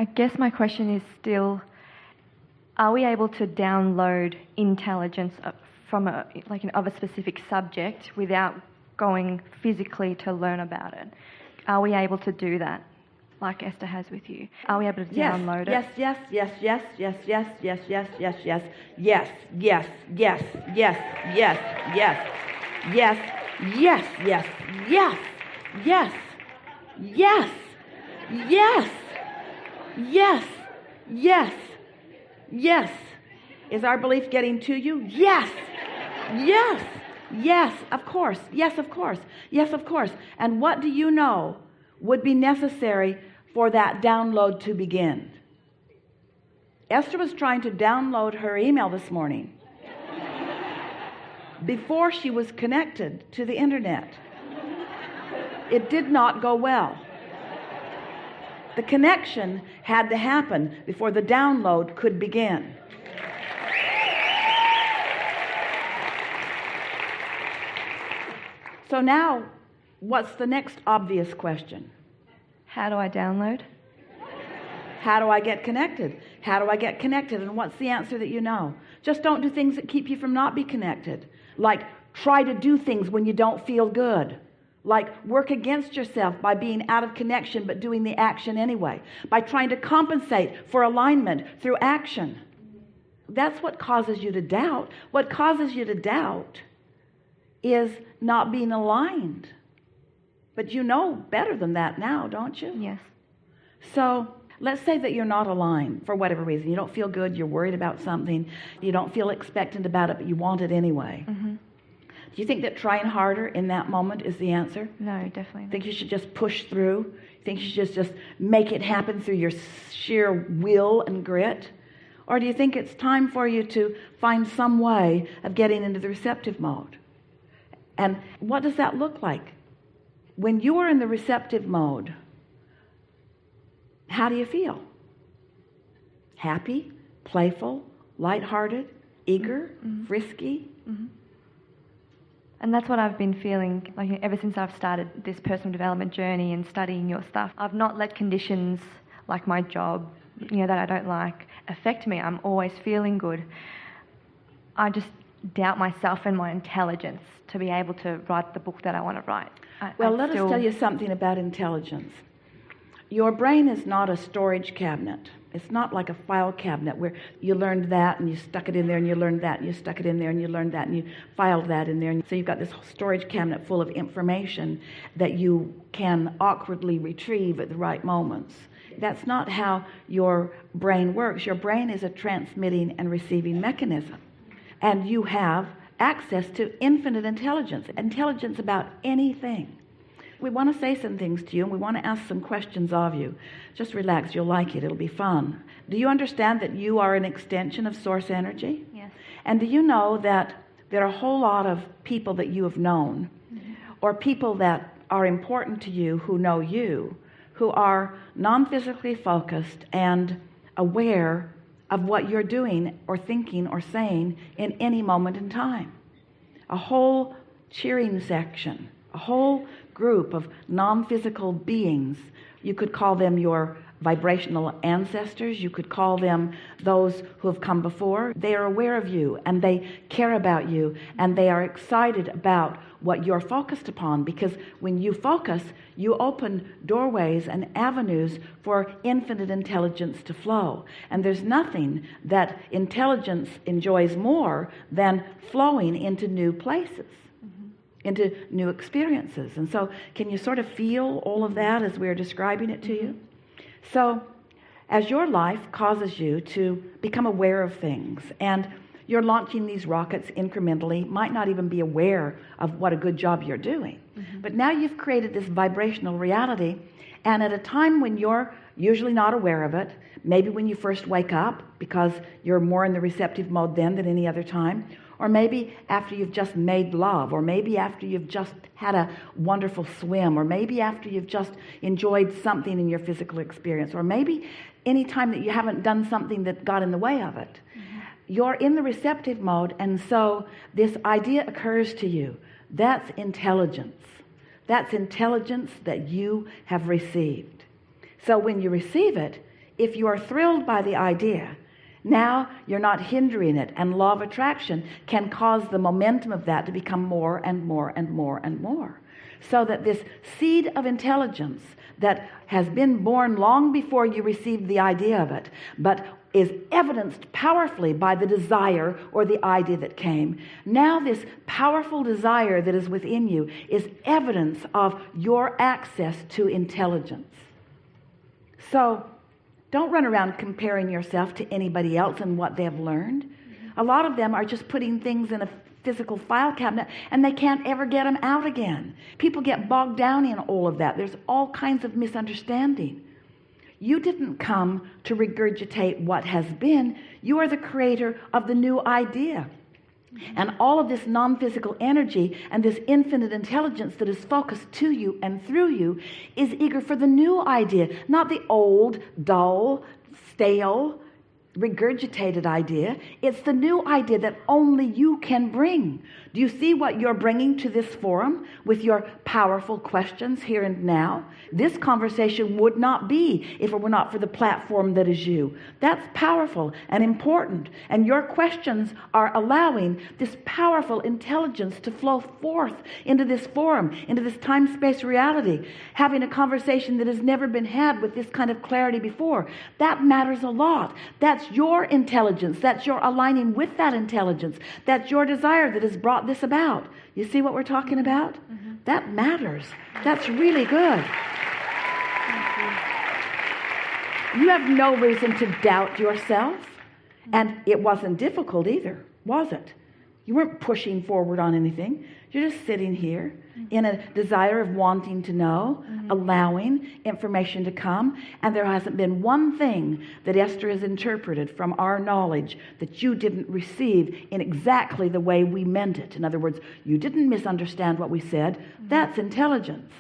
I guess my question is still, are we able to download intelligence from of a specific subject without going physically to learn about it? Are we able to do that, like Esther has with you? Are we able to download it? Yes. Is our belief getting to you? Yes, of course. And what do you know would be necessary for that download to begin? Esther was trying to download her email this morning before she was connected to the internet. It did not go well. The connection had to happen before the download could begin. So now, what's the next obvious question? How do I download? How do I get connected? How do I get connected? And what's the answer that you know? Just don't do things that keep you from not be connected. Like try to do things when you don't feel good. Like work against yourself by being out of connection but doing the action anyway. By trying to compensate for alignment through action. That's what causes you to doubt. What causes you to doubt is not being aligned. But you know better than that now, don't you? Yes. So let's say that you're not aligned for whatever reason. You don't feel good, you're worried about something, you don't feel expectant about it, but you want it anyway. Mm-hmm. Do you think that trying harder in that moment is the answer? No, definitely not. Think you should just push through? Think you should just make it happen through your sheer will and grit? Or do you think it's time for you to find some way of getting into the receptive mode? And what does that look like? When you are in the receptive mode, how do you feel? Happy, playful, lighthearted, eager, frisky? Mm-hmm. And that's what I've been feeling like ever since I've started this personal development journey and studying your stuff. I've not let conditions like my job, that I don't like, affect me. I'm always feeling good. I just doubt myself and my intelligence to be able to write the book that I want to write. Let us tell you something about intelligence. Your brain is not a storage cabinet. It's not like a file cabinet where you learned that and you stuck it in there and you learned that and you stuck it in there and you learned that and you filed that in there. And so you've got this storage cabinet full of information that you can awkwardly retrieve at the right moments. That's not how your brain works. Your brain is a transmitting and receiving mechanism. And you have access to infinite intelligence about anything. We want to say some things to you and we want to ask some questions of you. Just relax, you'll like it, it'll be fun. Do you understand that you are an extension of source energy? Yes. And do you know that there are a whole lot of people that you have known, or people that are important to you who know you, who are non-physically focused and aware of what you're doing or thinking or saying in any moment in time? A whole cheering section, a whole group of non-physical beings. You could call them your vibrational ancestors. You could call them those who have come before. They are aware of you and they care about you and they are excited about what you're focused upon, because when you focus, you open doorways and avenues for infinite intelligence to flow. And there's nothing that intelligence enjoys more than flowing into new places, into new experiences. And so can you sort of feel all of that as we're describing it to you? So as your life causes you to become aware of things, and you're launching these rockets incrementally, might not even be aware of what a good job you're doing. But now you've created this vibrational reality, and at a time when you're usually not aware of it, maybe when you first wake up because you're more in the receptive mode then than any other time, or maybe after you've just made love, or maybe after you've just had a wonderful swim, or maybe after you've just enjoyed something in your physical experience, or maybe any time that you haven't done something that got in the way of it. You're in the receptive mode, and so this idea occurs to you. That's intelligence. That's intelligence that you have received. So when you receive it, if you are thrilled by the idea, now you're not hindering it, and law of attraction can cause the momentum of that to become more and more and more and more. So that this seed of intelligence that has been born long before you received the idea of it, but is evidenced powerfully by the desire or the idea that came. Now this powerful desire that is within you is evidence of your access to intelligence. So don't run around comparing yourself to anybody else and what they have learned. A lot of them are just putting things in a physical file cabinet and they can't ever get them out again. People get bogged down in all of that. There's all kinds of misunderstanding. You didn't come to regurgitate what has been. You are the creator of the new idea. And all of this non-physical energy and this infinite intelligence that is focused to you and through you is eager for the new idea, not the old, dull, stale, regurgitated idea. It's the new idea that only you can bring. Do you see what you're bringing to this forum with your powerful questions here and now? This conversation would not be if it were not for the platform that is you. That's powerful and important, and your questions are allowing this powerful intelligence to flow forth into this forum, into this time-space reality, having a conversation that has never been had with this kind of clarity before. That matters a lot. That's your intelligence. That's your aligning with that intelligence. That's your desire that has brought this about. You see what we're talking about? Mm-hmm. That matters. That's really good. You have no reason to doubt yourself. And it wasn't difficult either, was it? You weren't pushing forward on anything. You're just sitting here in a desire of wanting to know, allowing information to come. And there hasn't been one thing that Esther has interpreted from our knowledge that you didn't receive in exactly the way we meant it. In other words, you didn't misunderstand what we said. That's intelligence.